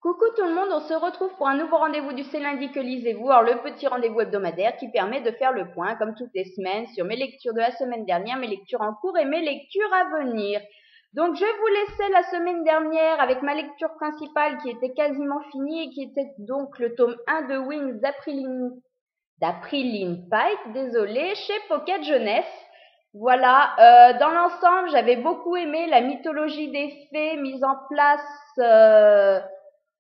Coucou tout le monde, on se retrouve pour un nouveau rendez-vous du C'est lundi que lisez-vous, alors le petit rendez-vous hebdomadaire qui permet de faire le point, comme toutes les semaines, sur mes lectures de la semaine dernière, mes lectures en cours et mes lectures à venir. Donc je vous laissais la semaine dernière avec ma lecture principale qui était quasiment finie et qui était donc le tome 1 de Wings d'Apriline Pike, désolé, chez Pocket Jeunesse. Voilà, dans l'ensemble, j'avais beaucoup aimé la mythologie des fées mise en place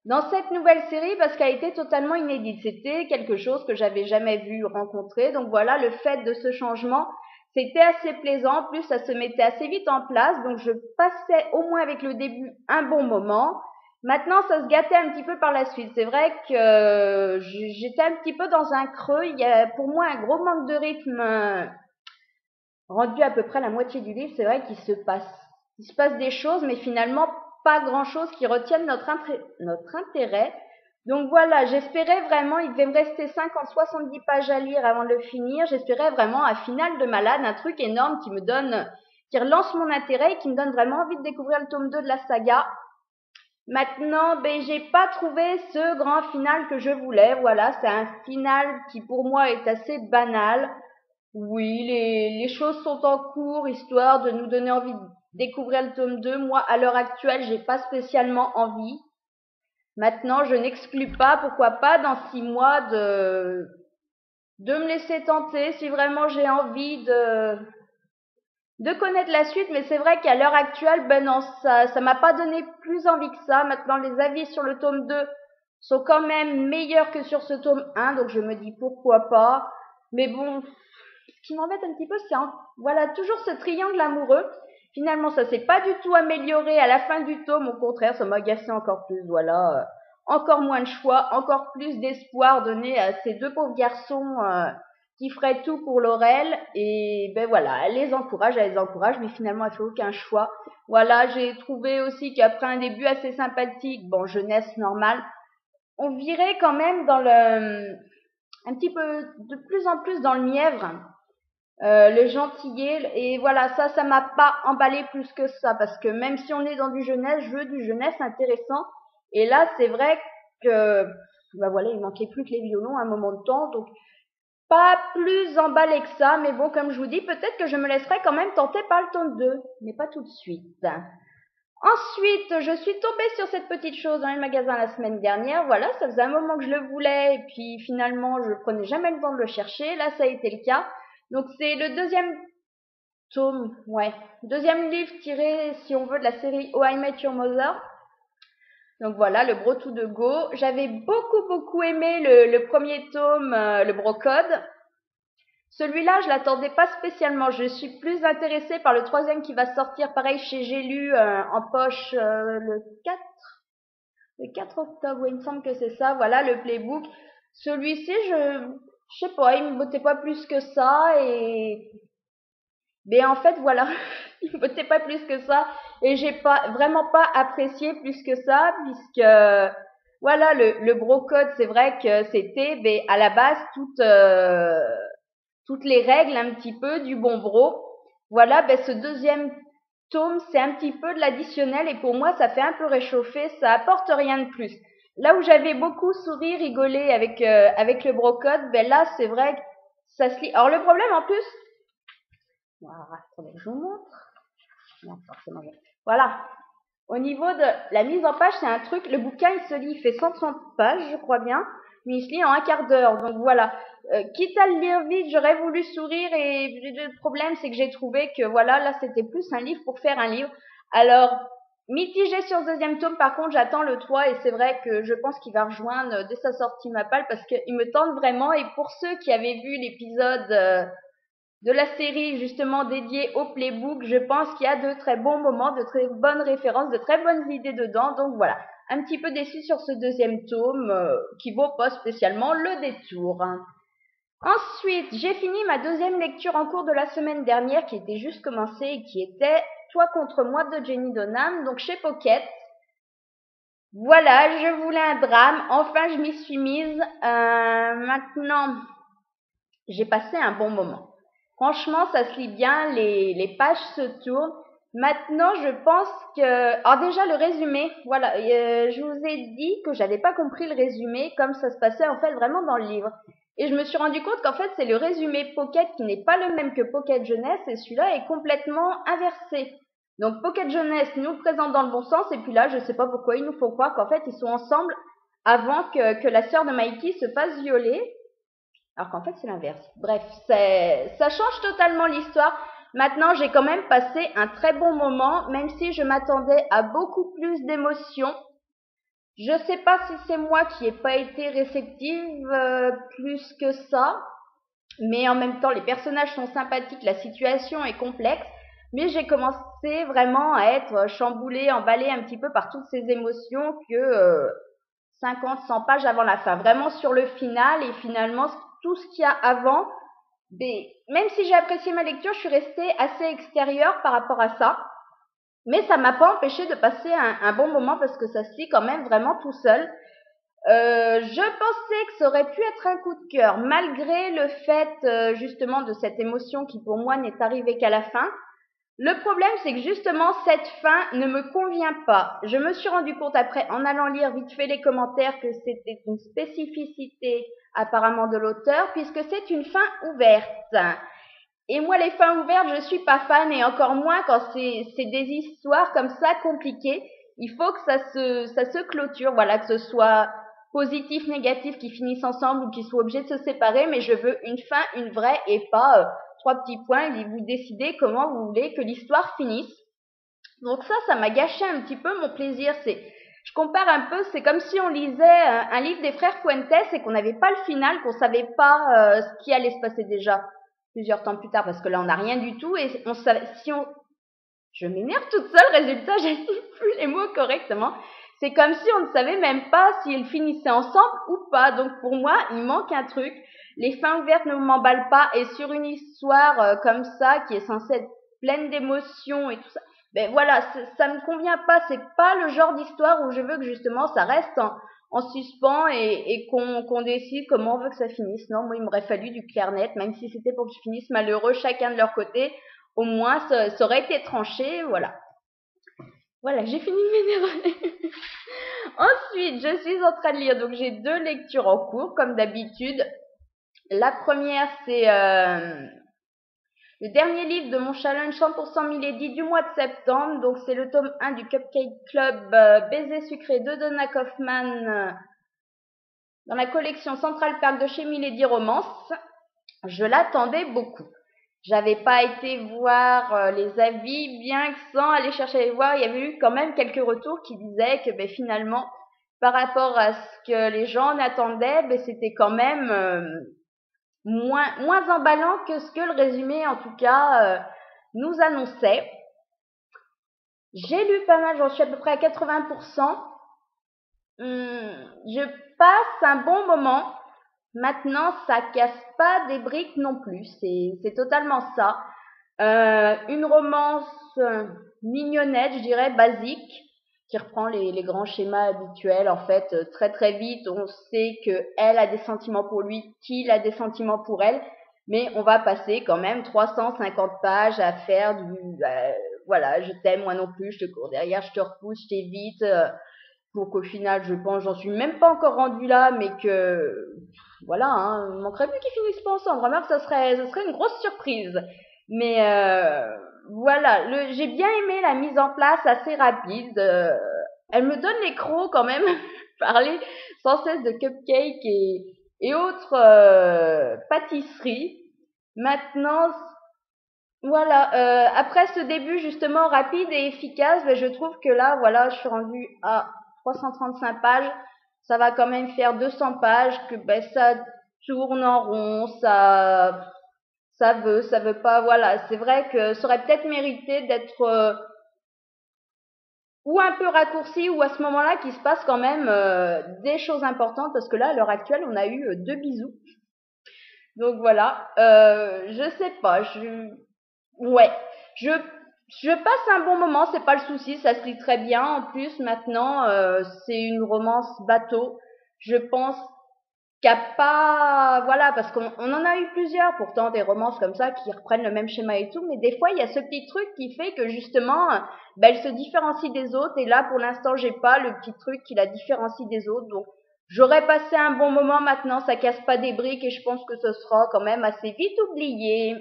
dans cette nouvelle série parce qu'elle était totalement inédite. C'était quelque chose que j'avais jamais vu rencontrer. Donc voilà, le fait de ce changement, c'était assez plaisant. En plus, ça se mettait assez vite en place. Donc je passais au moins avec le début un bon moment. Maintenant, ça se gâtait un petit peu par la suite. C'est vrai que j'étais un petit peu dans un creux. Il y a pour moi un gros manque de rythme rendu à peu près la moitié du livre. C'est vrai qu'il se passe des choses, mais finalement pas grand chose qui retienne notre intérêt. Donc voilà, j'espérais vraiment, il devait me rester 50-70 pages à lire avant de le finir. J'espérais vraiment un final de malade, un truc énorme qui relance mon intérêt et qui me donne vraiment envie de découvrir le tome 2 de la saga. Maintenant, j'ai pas trouvé ce grand final que je voulais. Voilà, c'est un final qui pour moi est assez banal. Oui, les choses sont en cours, histoire de nous donner envie de découvrir le tome 2. Moi, à l'heure actuelle, j'ai pas spécialement envie. Maintenant, je n'exclus pas, pourquoi pas, dans 6 mois de me laisser tenter si vraiment j'ai envie de connaître la suite. Mais c'est vrai qu'à l'heure actuelle, non, ça m'a pas donné plus envie que ça. Maintenant, les avis sur le tome 2 sont quand même meilleurs que sur ce tome 1, donc je me dis pourquoi pas. Mais bon, ce qui m'embête un petit peu, c'est voilà, toujours ce triangle amoureux. Finalement, ça s'est pas du tout amélioré à la fin du tome. Au contraire, ça m'a agacé encore plus. Voilà, encore moins de choix, encore plus d'espoir donné à ces deux pauvres garçons qui feraient tout pour Laurel. Et voilà, elle les encourage, mais finalement, elle fait aucun choix. Voilà, j'ai trouvé aussi qu'après un début assez sympathique, bon, jeunesse normale, on virait quand même dans un petit peu de plus en plus dans le mièvre. Le gentillet, et voilà, ça m'a pas emballé plus que ça, parce que même si on est dans du jeunesse, je veux du jeunesse intéressant, et là c'est vrai que voilà, il manquait plus que les violons à un moment de temps, donc pas plus emballé que ça, mais bon, comme je vous dis, peut-être que je me laisserai quand même tenter par le tome 2, mais pas tout de suite. Ensuite, je suis tombée sur cette petite chose dans les magasins la semaine dernière. Voilà, ça faisait un moment que je le voulais et puis finalement, je prenais jamais le temps de le chercher. Là, ça a été le cas. Donc, c'est le deuxième tome, deuxième livre tiré, si on veut, de la série Oh I Met Your Mother. Donc voilà, le Bro to the Go. J'avais beaucoup aimé le premier tome, le Brocode. Celui-là, je l'attendais pas spécialement. Je suis plus intéressée par le troisième qui va sortir, pareil, chez J'ai lu en poche le 4 octobre, il me semble que c'est ça. Voilà, le playbook. Celui-ci, je sais pas, il me bottait pas plus que ça mais en fait, voilà, il me bottait pas plus que ça et j'ai vraiment pas apprécié plus que ça puisque voilà, le Brocode, c'est vrai que c'était à la base toutes les règles un petit peu du bon bro. Voilà, ce deuxième tome, c'est un petit peu de l'additionnel et pour moi, ça fait un peu réchauffer, ça apporte rien de plus. Là où j'avais beaucoup souri, rigolé avec le Brocode, là, c'est vrai que ça se lit. Alors, le problème, en plus, voilà, attendez, je vous montre. Non, forcément. Voilà. Au niveau de la mise en page, c'est un truc, le bouquin, il se lit, il fait 130 pages, je crois bien, mais il se lit en un quart d'heure. Donc voilà. Quitte à le lire vite, j'aurais voulu sourire et le problème, c'est que j'ai trouvé que voilà, là, c'était plus un livre pour faire un livre. Alors, mitigé sur ce deuxième tome, par contre, j'attends le 3 et c'est vrai que je pense qu'il va rejoindre dès sa sortie ma palle parce qu'il me tente vraiment. Et pour ceux qui avaient vu l'épisode de la série justement dédiée au playbook, je pense qu'il y a de très bons moments, de très bonnes références, de très bonnes idées dedans. Donc voilà, un petit peu déçu sur ce deuxième tome qui vaut pas spécialement le détour. Ensuite, j'ai fini ma deuxième lecture en cours de la semaine dernière qui était juste commencée et qui était Toi contre moi de Jenny Donham, donc chez Pocket. Voilà, je voulais un drame, enfin je m'y suis mise. Maintenant, j'ai passé un bon moment. Franchement, ça se lit bien, les pages se tournent. Maintenant, je pense que... Alors déjà, le résumé, voilà, je vous ai dit que j'avais pas compris le résumé comme ça se passait en fait vraiment dans le livre. Et je me suis rendu compte qu'en fait, c'est le résumé Pocket qui n'est pas le même que Pocket Jeunesse et celui-là est complètement inversé. Donc Pocket Jeunesse nous le présente dans le bon sens et puis là, je sais pas pourquoi ils nous font croire qu'en fait, ils sont ensemble avant que la sœur de Mikey se fasse violer. Alors qu'en fait, c'est l'inverse. Bref, ça change totalement l'histoire. Maintenant, j'ai quand même passé un très bon moment, même si je m'attendais à beaucoup plus d'émotions. Je sais pas si c'est moi qui ai pas été réceptive plus que ça, mais en même temps, les personnages sont sympathiques, la situation est complexe, mais j'ai commencé vraiment à être chamboulée, emballée un petit peu par toutes ces émotions que 50, 100 pages avant la fin. Vraiment sur le final et finalement, tout ce qu'il y a avant, même si j'ai apprécié ma lecture, je suis restée assez extérieure par rapport à ça. Mais ça m'a pas empêché de passer un bon moment parce que ça se lit quand même vraiment tout seul. Je pensais que ça aurait pu être un coup de cœur, malgré le fait justement de cette émotion qui pour moi n'est arrivée qu'à la fin. Le problème, c'est que justement, cette fin ne me convient pas. Je me suis rendu compte après, en allant lire vite fait les commentaires, que c'était une spécificité apparemment de l'auteur, puisque c'est une fin ouverte. Et moi, les fins ouvertes, je suis pas fan, et encore moins quand c'est des histoires comme ça compliquées. Il faut que ça se clôture, voilà, que ce soit positif, négatif, qui finissent ensemble ou qui soient obligés de se séparer, mais je veux une fin, une vraie, et pas trois petits points, et vous décidez comment vous voulez que l'histoire finisse. Donc ça m'a gâché un petit peu mon plaisir. Je compare un peu, c'est comme si on lisait un livre des frères Fuentes et qu'on n'avait pas le final, qu'on savait pas ce qui allait se passer déjà plusieurs temps plus tard, parce que là on n'a rien du tout et on savait, je m'énerve toute seule, résultat j'assume plus les mots correctement. C'est comme si on ne savait même pas s'ils finissaient ensemble ou pas. Donc pour moi, il manque un truc. Les fins ouvertes ne m'emballent pas et sur une histoire comme ça qui est censée être pleine d'émotions et tout ça, ben voilà, ça me convient pas. C'est pas le genre d'histoire où je veux que justement ça reste en suspens et qu'on décide comment on veut que ça finisse. Non, moi il m'aurait fallu du clair net, même si c'était pour qu'ils finissent malheureux chacun de leur côté. Au moins ça aurait été tranché, voilà. Voilà, j'ai fini de m'énerver. Ensuite, je suis en train de lire, donc j'ai 2 lectures en cours, comme d'habitude. La première, c'est le dernier livre de mon challenge 100% Milady du mois de septembre. Donc c'est le tome 1 du Cupcake Club Baiser sucré de Donna Kaufman dans la collection Central Perk de chez Milady Romance. Je l'attendais beaucoup. J'avais pas été voir les avis, bien que sans aller chercher à les voir, il y avait eu quand même quelques retours qui disaient que finalement, par rapport à ce que les gens en attendaient, c'était quand même moins emballant que ce que le résumé, en tout cas, nous annonçait. J'ai lu pas mal, j'en suis à peu près à 80%. Je passe un bon moment. Maintenant, ça casse pas des briques non plus. C'est totalement ça. Une romance mignonnette, je dirais, basique, qui reprend les grands schémas habituels. En fait, très très vite, on sait que elle a des sentiments pour lui, qu'il a des sentiments pour elle, mais on va passer quand même 350 pages à faire voilà, je t'aime, moi non plus, je te cours derrière, je te repousse, je t'évite, pour qu'au final, je pense, j'en suis même pas encore rendue là, mais que voilà, hein, il manquerait plus qu'ils finissent pas ensemble. Remarque, ça serait une grosse surprise. Mais voilà, j'ai bien aimé la mise en place assez rapide. Elle me donne les crocs quand même, parler sans cesse de cupcakes et autres pâtisseries. Maintenant, voilà, après ce début justement rapide et efficace, je trouve que là, voilà, je suis rendue à 335 pages. Ça va quand même faire 200 pages, que ça tourne en rond, ça veut pas, voilà. C'est vrai que ça aurait peut-être mérité d'être ou un peu raccourci, ou à ce moment-là qu'il se passe quand même des choses importantes, parce que là, à l'heure actuelle, on a eu 2 bisous. Donc voilà, je sais pas, ouais, je passe un bon moment, c'est pas le souci, ça se lit très bien. En plus, maintenant, c'est une romance bateau. Je pense qui a pas, voilà, parce qu'on en a eu plusieurs, pourtant, des romances comme ça qui reprennent le même schéma et tout, mais des fois, il y a ce petit truc qui fait que justement, elle se différencie des autres, et là, pour l'instant, j'ai pas le petit truc qui la différencie des autres, donc j'aurais passé un bon moment. Maintenant, ça casse pas des briques, et je pense que ce sera quand même assez vite oublié.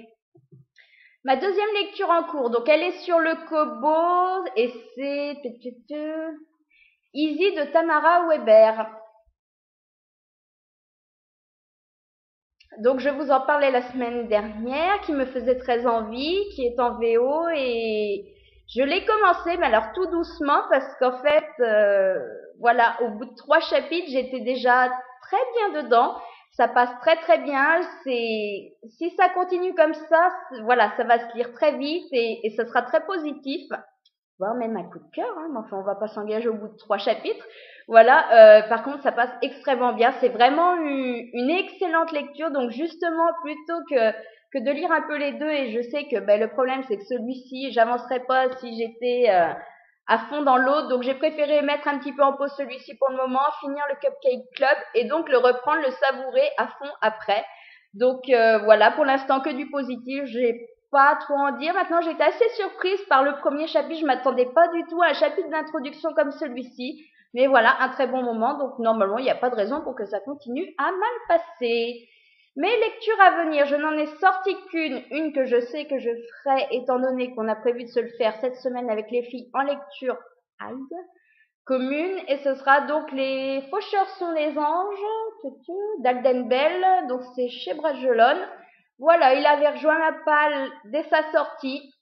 Ma deuxième lecture en cours, donc elle est sur le Kobo, et c'est Easy de Tamara Weber. Donc je vous en parlais la semaine dernière, qui me faisait très envie, qui est en VO, et je l'ai commencé, mais alors tout doucement, parce qu'en fait, voilà, au bout de 3 chapitres, j'étais déjà très bien dedans. Ça passe très très bien. Si ça continue comme ça, voilà, ça va se lire très vite, et ça sera très positif, voire même un coup de cœur, hein, mais enfin on va pas s'engager au bout de 3 chapitres. Voilà, par contre ça passe extrêmement bien, c'est vraiment une excellente lecture, donc justement plutôt que de lire un peu les deux, et je sais que le problème c'est que celui-ci, j'avancerais pas si j'étais à fond dans l'autre, donc j'ai préféré mettre un petit peu en pause celui-ci pour le moment, finir le Cupcake Club, et donc le reprendre, le savourer à fond après. Donc voilà, pour l'instant que du positif, j'ai pas trop en dire. Maintenant, j'étais assez surprise par le premier chapitre. Je m'attendais pas du tout à un chapitre d'introduction comme celui-ci. Mais voilà, un très bon moment. Donc, normalement, il n'y a pas de raison pour que ça continue à mal passer. Mes lectures à venir, je n'en ai sorti qu'une. Une que je sais que je ferai, étant donné qu'on a prévu de se le faire cette semaine avec les filles en lecture commune. Et ce sera donc Les Faucheurs sont les anges d'Alden Bell. Donc, c'est chez Bragelonne. Voilà, il avait rejoint la palle dès sa sortie.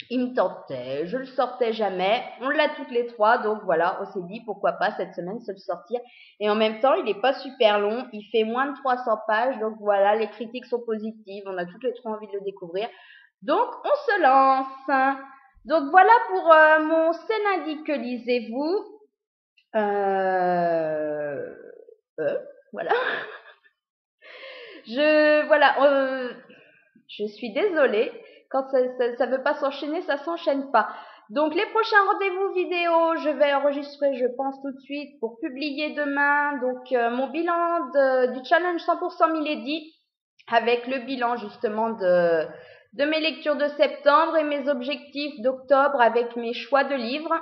Il me tentait, je le sortais jamais. On l'a toutes les trois, donc voilà, on s'est dit pourquoi pas cette semaine se le sortir. Et en même temps, il n'est pas super long, il fait moins de 300 pages, donc voilà, les critiques sont positives, on a toutes les trois envie de le découvrir. Donc on se lance. Donc voilà pour mon C'est lundi que lisez-vous. Voilà. Je suis désolée. Quand ça veut pas s'enchaîner, ça s'enchaîne pas. Donc les prochains rendez-vous vidéo, je vais enregistrer, je pense, tout de suite pour publier demain. Donc mon bilan du challenge 100% Milady, avec le bilan justement de mes lectures de septembre et mes objectifs d'octobre avec mes choix de livres.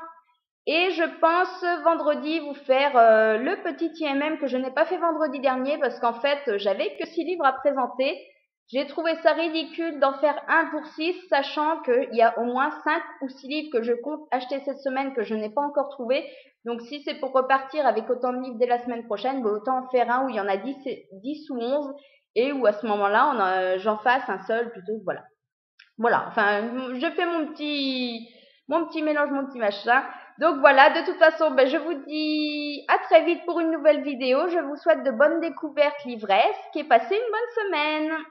Et je pense vendredi vous faire le petit IMM que je n'ai pas fait vendredi dernier, parce qu'en fait j'avais que 6 livres à présenter. J'ai trouvé ça ridicule d'en faire un pour 6, sachant qu'il y a au moins 5 ou 6 livres que je compte acheter cette semaine que je n'ai pas encore trouvé. Donc si c'est pour repartir avec autant de livres dès la semaine prochaine, autant en faire un où il y en a 10 ou 11, et où à ce moment-là j'en fasse un seul plutôt. Voilà, enfin je fais mon petit mélange, mon petit machin. Donc voilà, de toute façon, je vous dis à très vite pour une nouvelle vidéo. Je vous souhaite de bonnes découvertes livresques et passez une bonne semaine.